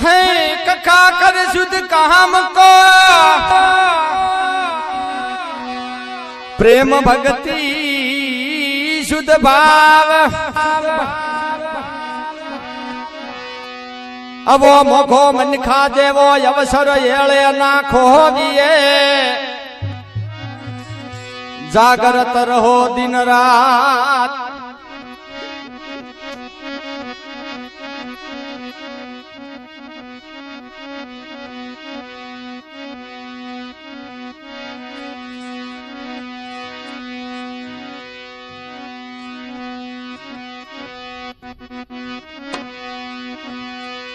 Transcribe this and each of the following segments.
है कखा कर शुद्ध काम को प्रेम भक्ति शुद्ध भाव अब वो मोखो मन खा देवो अवसर एळे नाखो दिए जागरत रहो दिन रात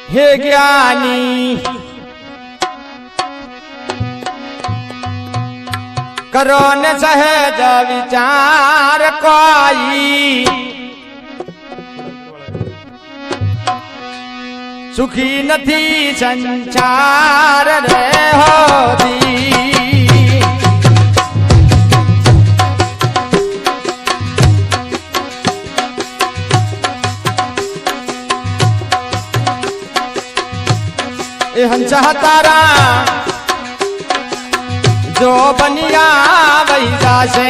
हे ज्ञानी करो न सहज विचार कोई सुखी नथी संचार रे होती हंसा तारा जो बनिया वही जासे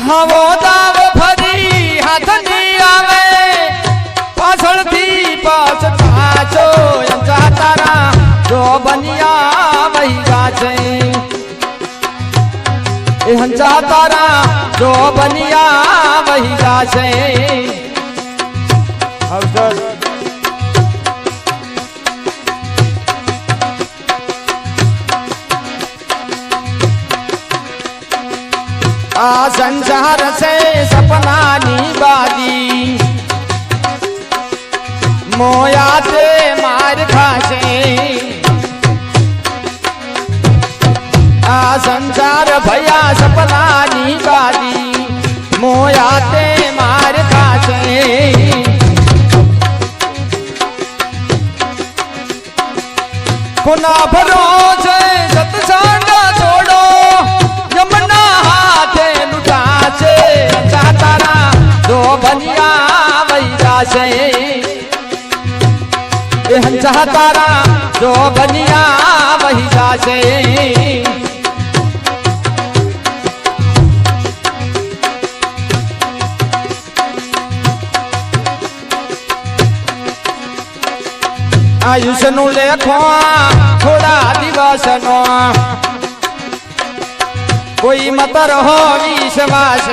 हवो दाव फरी हाथ नहीं आवे पाछड़ थी पाछ पाछो हंसा तारा जो बनिया वही जासे हंसा तारा जो बनिया वही जासे आ संसार से सपना नी बाजी मोया से मार खासे आ संसार भया सपना नी बाजी मोया ते मार खासे खुना भरोसे सत्संग छोड़ो यमुना हाथे लुटासे तारा दो बनिया वही जासे हंसा तारा दो बनिया वही जासे आयुष नु लेखो थोड़ा दिवस नो कोई मत रहो विश्वास